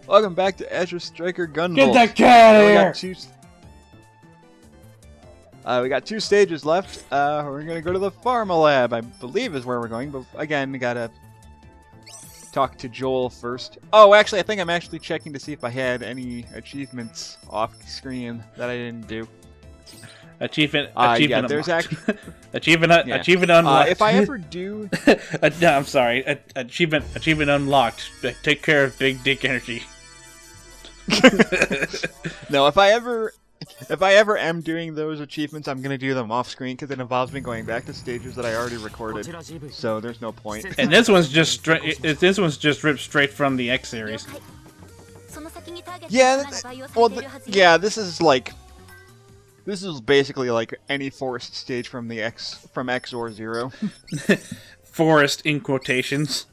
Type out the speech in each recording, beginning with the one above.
Welcome back to Azure Striker Gunvolt. Get that cat out of here! We got two stages left. We're gonna go to the Pharma Lab, I believe is where we're going. But again, we gotta talk to Joel first. Oh, actually, I think I'm actually checking to see if I had any achievements off screen that I didn't do. Achievement yeah, there's unlocked. actually Achievement unlocked. if I ever do, no, I'm sorry. Achievement unlocked. Take care of Big Dick Energy. no, if I ever am doing those achievements, I'm gonna do them off screen because it involves me going back to stages that I already recorded. So there's no point. And this one's just straight. This one's just ripped straight from the X series. Yeah, well, yeah, this is basically like any forest stage from the X or Zero. Forest in quotations.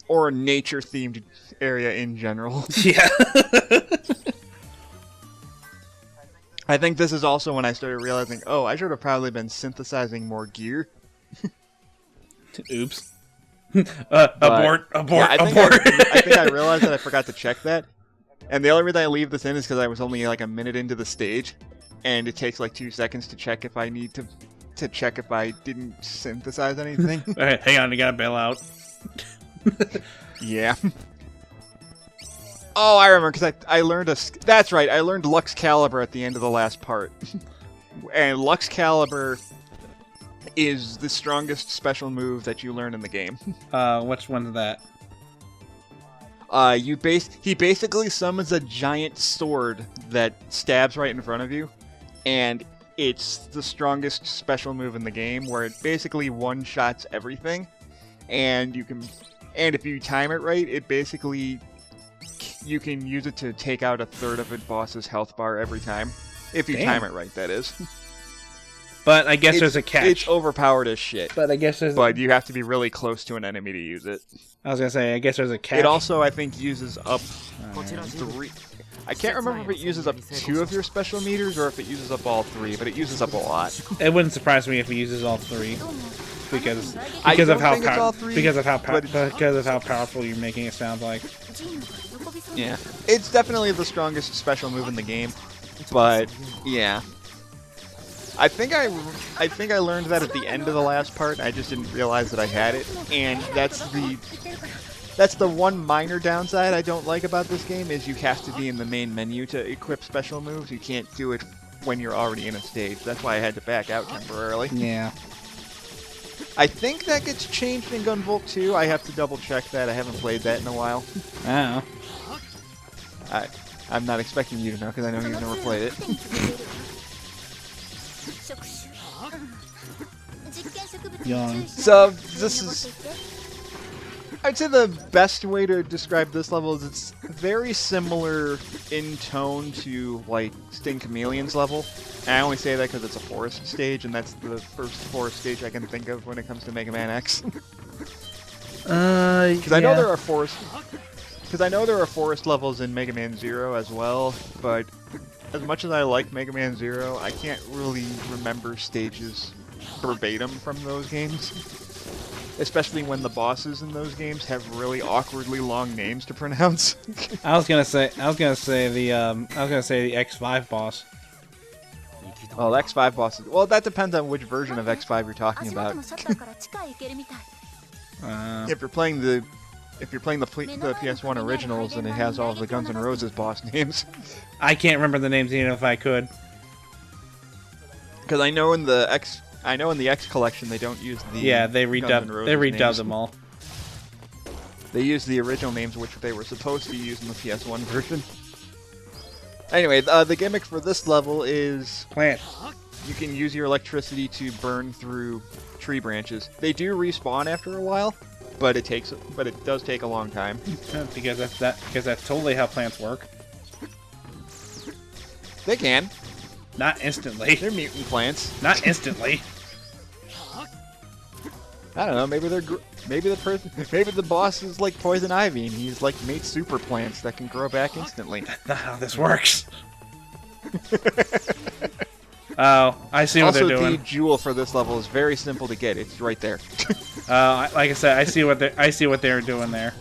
Or a nature-themed area in general. Yeah. I think this is also when I started realizing, oh, I should have probably been synthesizing more gear. Oops. Abort. Yeah, I think I realized that I forgot to check that. And the only reason I leave this in is because I was only like a minute into the stage. And it takes like 2 seconds to check if I need to check if I didn't synthesize anything. Alright, hang on, I gotta bail out. Yeah. Oh, I remember, because I learned that's right, I learned Lux Caliber at the end of the last part. And Lux Caliber is the strongest special move that you learn in the game. Which one's that? He basically summons a giant sword that stabs right in front of you, and it's the strongest special move in the game, where it basically one-shots everything, and if you time it right, it basically you can use it to take out a third of a boss's health bar every time. If you time it right, that is. But I guess there's a catch. It's overpowered as shit. But I guess But you have to be really close to an enemy to use it. I was gonna say, I guess there's a catch. It also, I think, uses up 3. I can't remember if it uses up 2 of your special meters or if it uses up all 3, but it uses up a lot. It wouldn't surprise me if it uses all 3. Because of how powerful you're making it sound like. Yeah, it's definitely the strongest special move in the game, but yeah, I think I learned that at the end of the last part. I just didn't realize that I had it, and that's the one minor downside I don't like about this game is you have to be in the main menu to equip special moves. You can't do it when you're already in a stage. That's why I had to back out temporarily. Yeah. I think that gets changed in Gunvolt 2. I have to double check that. I haven't played that in a while. Oh. I'm not expecting you to know because I know you've never played it. Young. So this is, I'd say the best way to describe this level is it's very similar in tone to like Sting Chameleon's level. And I only say that because it's a forest stage, and that's the first forest stage I can think of when it comes to Mega Man X. Because I know there are forest. Because I know there are forest levels in Mega Man 0 as well, but as much as I like Mega Man 0, I can't really remember stages verbatim from those games. Especially when the bosses in those games have really awkwardly long names to pronounce. I was gonna say the X5 boss. Oh, the X5 bosses. Well, that depends on which version of X5 you're talking about. If you're playing the PS1 originals, and it has all of the Guns N' Roses boss names. I can't remember the names even if I could. Because I know in the X collection they don't use the they redubbed them all. They use the original names which they were supposed to use in the PS1 version. Anyway, the gimmick for this level is plant. You can use your electricity to burn through tree branches. They do respawn after a while, but it does take a long time. because that's totally how plants work. They can. Not instantly. They're mutant plants. Not instantly. I don't know. Maybe the boss is like Poison Ivy, and he's like made super plants that can grow back instantly. That's not how this works. Oh, I see what Also, they're doing. the jewel for this level is very simple to get. It's right there. Like I said, I see what they're doing there.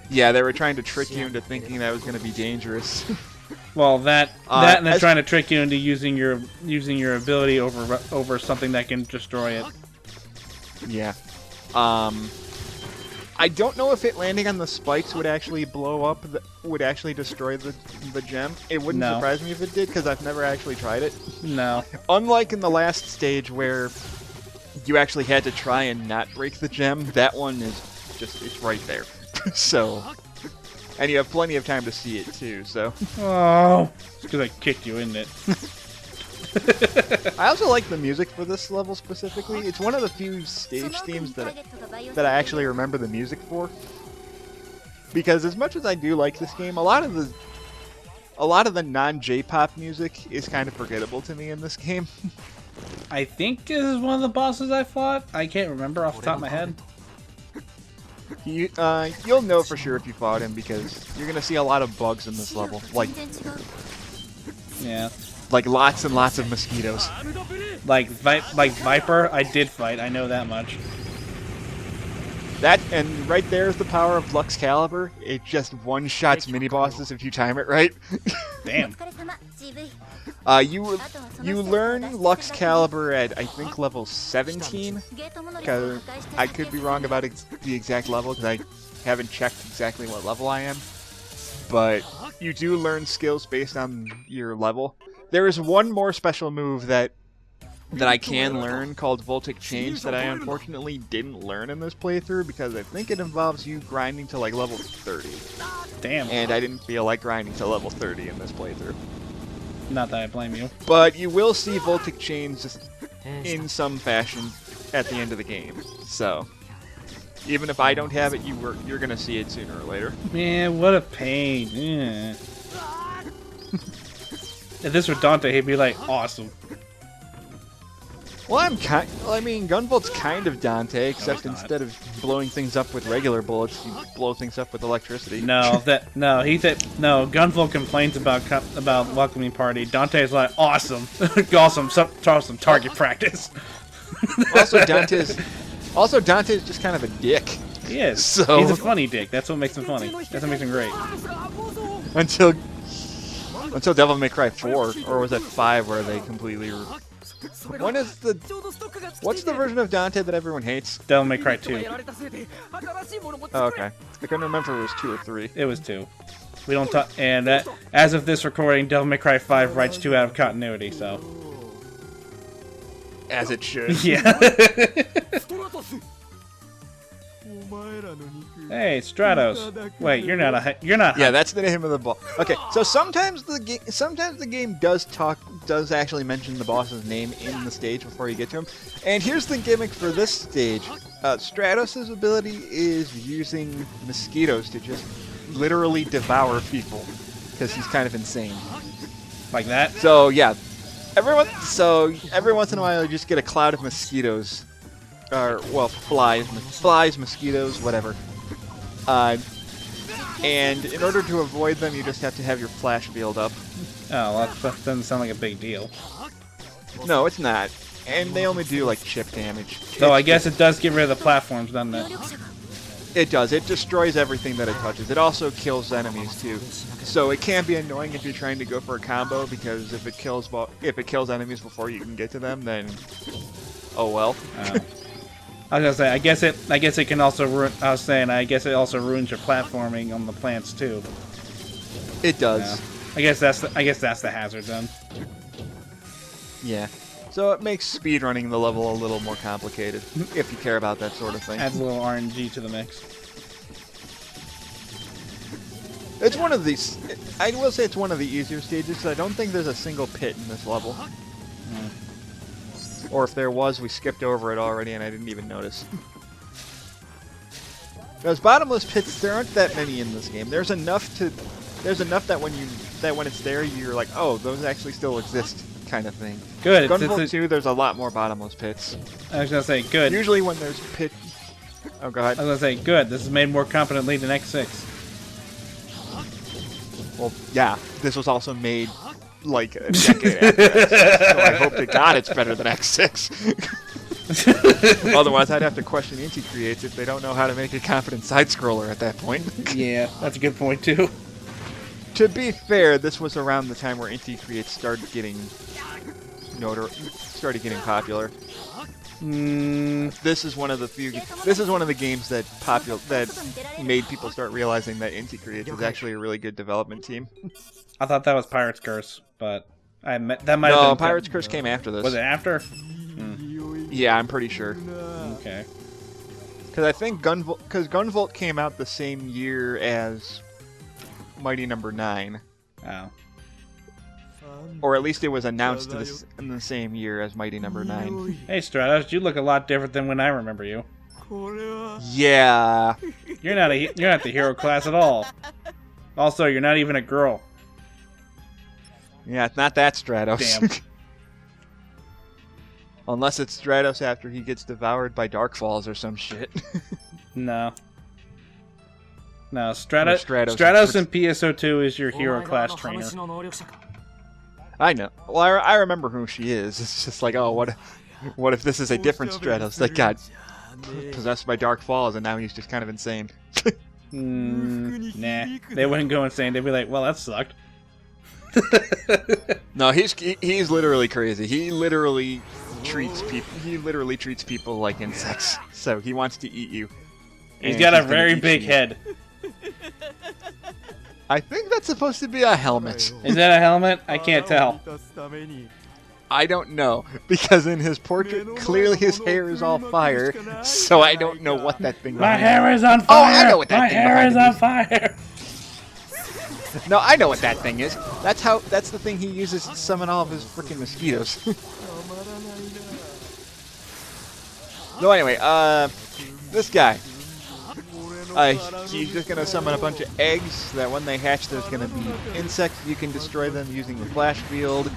Yeah, they were trying to trick you into thinking that was going to be dangerous. Well, that and they're as- trying to trick you into using your ability over something that can destroy it. Yeah. I don't know if it landing on the spikes would actually blow up, would actually destroy the gem. It wouldn't No. surprise me if it did, because I've never actually tried it. No. Unlike in the last stage where you actually had to try and not break the gem, that one is just, it's right there. So, and you have plenty of time to see it too, so. Oh, it's because I kicked you, isn't it? I also like the music for this level specifically. It's one of the few stage themes that I actually remember the music for. Because as much as I do like this game, a lot of the non-J-pop music is kind of forgettable to me in this game. I think this is one of the bosses I fought. I can't remember off the top of my head. You'll know for sure if you fought him because you're gonna see a lot of bugs in this level, like Yeah. lots and lots of mosquitoes. Like Viper, I did fight. I know that much. That and right there is the power of Lux Caliber. It just one-shots mini bosses if you time it right. Damn. You learn Lux Caliber at I think level 17. Cause I could be wrong about the exact level because I haven't checked exactly what level I am. But you do learn skills based on your level. There is one more special move that I can learn called Voltic Change that I unfortunately didn't learn in this playthrough because I think it involves you grinding to like level 30. Damn. And I didn't feel like grinding to level 30 in this playthrough. Not that I blame you. But you will see Voltic Change just in some fashion at the end of the game. So, even if I don't have it, you're gonna see it sooner or later. Man, what a pain. Yeah. If this were Dante, he'd be like, awesome. Well, I mean, Gunvolt's kind of Dante, except No, it's not. instead of blowing things up with regular bullets, you blow things up with electricity. No, Gunvolt complains about welcoming party. Dante's like, awesome, awesome, awesome target practice. Also, Dante's just kind of a dick. He is. So- He's a funny dick. That's what makes him funny. That's what makes him great. Until Devil May Cry 4, or was it 5 where they completely... What's the version of Dante that everyone hates? Devil May Cry 2. Oh, okay. I couldn't remember if it was 2 or 3. It was 2. We don't talk. And as of this recording, Devil May Cry 5 writes 2 out of continuity. So. As it should. Yeah. Hey, Stratos. Wait, you're not. Yeah, that's the name of the boss. Okay, so sometimes the game does actually mention the boss's name in the stage before you get to him. And here's the gimmick for this stage. Stratos' ability is using mosquitoes to just literally devour people because he's kind of insane. Like that. So yeah, every once in a while you just get a cloud of mosquitoes, or well, flies, mosquitoes, whatever. And in order to avoid them, you just have to have your flash field up. Oh, well, that doesn't sound like a big deal. No, it's not. And they only do like chip damage. So I guess it does get rid of the platforms, doesn't it? It does. It destroys everything that it touches. It also kills enemies too. So it can be annoying if you're trying to go for a combo because if it kills enemies before you can get to them, then oh well. Oh. I was gonna say, I guess it can also ruin. I was saying, I guess it also ruins your platforming on the plants too. It does. Yeah. I guess that's the hazard then. Yeah. So it makes speedrunning the level a little more complicated if you care about that sort of thing. Adds a little RNG to the mix. It's one of these. I will say it's one of the easier stages. So I don't think there's a single pit in this level. Or if there was, we skipped over it already and I didn't even notice. Those bottomless pits, there aren't that many in this game. There's enough that when it's there, you're like, oh, those actually still exist, kind of thing. Good. Gunvolt 2, there's a lot more bottomless pits. I was gonna say good. Usually when there's pit. Oh, go ahead. I was gonna say good. This is made more competently than X6. Well, yeah, this was also made like a decade after X6, so I hope to God it's better than X6. Otherwise, I'd have to question Inti Creates if they don't know how to make a competent side-scroller at that point. Yeah, that's a good point, too. To be fair, this was around the time where Inti Creates started getting popular. This is one of the games that made people start realizing that Inti Creates is actually a really good development team. I thought that was Pirate's Curse, but that might have been... No, Pirate's Curse came after this. Was it after? Yeah, I'm pretty sure. Okay. Because I think Gunvolt came out the same year as Mighty Number 9. Oh. Or at least it was announced in the same year as Mighty Number 9. Hey, Stratos, you look a lot different than when I remember you. Yeah. You're not the hero class at all. Also, you're not even a girl. Yeah, it's not that Stratos. Damn. Unless it's Stratos after he gets devoured by Dark Falls or some shit. No. No, Stratos in PSO2 is your hero class trainer. I know. Well, I remember who she is. It's just like, oh, what if this is a different Stratos that got possessed by Dark Falls and now he's just kind of insane? Nah, they wouldn't go insane. They'd be like, well, that sucked. No, he's literally crazy. He literally treats people like insects. So he wants to eat you. He's got a very big head. I think that's supposed to be a helmet. Is that a helmet? I can't tell. I don't know, because in his portrait, clearly his hair is all fire, so I don't know what that thing is. My hair is on fire! Oh, I know what that thing is. My hair is on fire! No, I know what that thing is. That's the thing he uses to summon all of his freaking mosquitoes. No, anyway, this guy. He's just going to summon a bunch of eggs so that when they hatch there's going to be insects. You can destroy them using the flash field.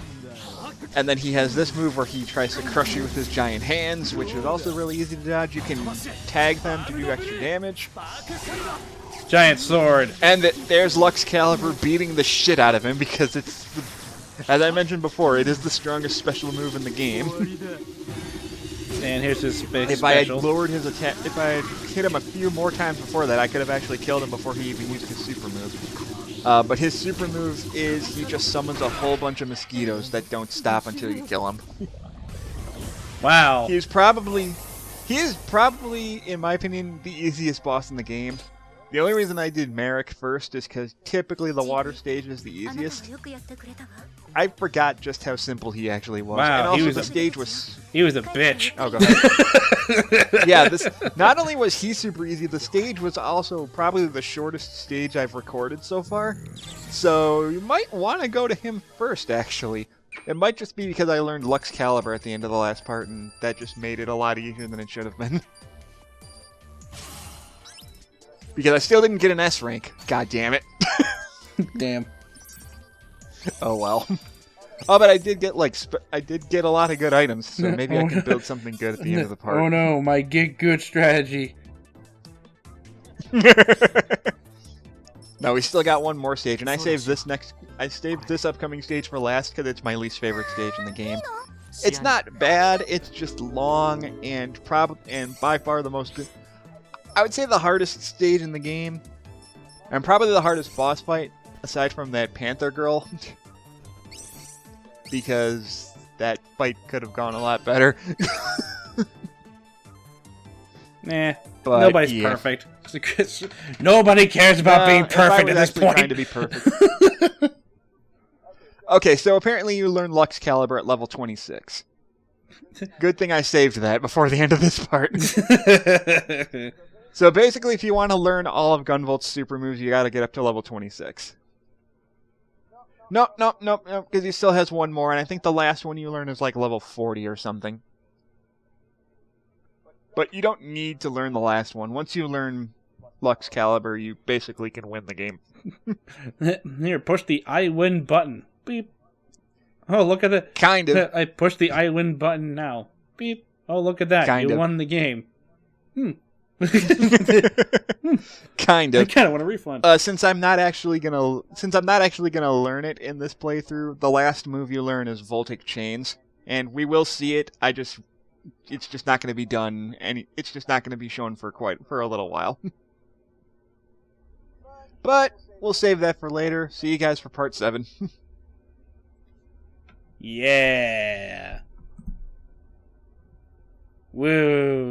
And then he has this move where he tries to crush you with his giant hands, which is also really easy to dodge. You can tag them to do extra damage. Giant sword. And there's Lux Calibur beating the shit out of him because it's, as I mentioned before, it is the strongest special move in the game. And here's his big If I had lowered his attack, if I had hit him a few more times before that, I could have actually killed him before he even used his super move. But his super move is he just summons a whole bunch of mosquitoes that don't stop until you kill him. Wow. He is probably, in my opinion, the easiest boss in the game. The only reason I did Merrick first is because typically the water stage is the easiest. I forgot just how simple he actually was. Wow, and also the stage was... He was a bitch. Oh, go ahead. Yeah, not only was he super easy, the stage was also probably the shortest stage I've recorded so far. So you might want to go to him first, actually. It might just be because I learned Lux Calibur at the end of the last part, and that just made it a lot easier than it should have been. Because I still didn't get an S rank. God damn it. Damn. Oh well. Oh, but I did get a lot of good items, so maybe I can build something good at the end of the part. Oh no, my get good strategy. No, we still got one more stage, and I saved this upcoming stage for last because it's my least favorite stage in the game. It's not bad, it's just long and by far the most, I would say the hardest stage in the game, and probably the hardest boss fight aside from that Panther girl. Because that fight could have gone a lot better. Nah, but nobody's perfect. Nobody cares about being perfect at this point. Trying to be perfect. Okay, so apparently you learn Lux Calibur at level 26. Good thing I saved that before the end of this part. So basically, if you want to learn all of Gunvolt's super moves, you got to get up to level 26. Nope, because he still has one more, and I think the last one you learn is like level 40 or something. But you don't need to learn the last one. Once you learn Lux Calibur, you basically can win the game. Here, push the I win button. Beep. Oh, look at it. Kind of. I pushed the I win button now. Beep. Oh, look at that. Kind you of. won the game. Kind I of. kind of want a refund. Since I'm not actually gonna learn it in this playthrough, the last move you learn is Voltic Chains, and we will see it. It's just not gonna be done, and it's just not gonna be shown for a little while. But we'll save that for later. See you guys for part 7. Yeah. Woo.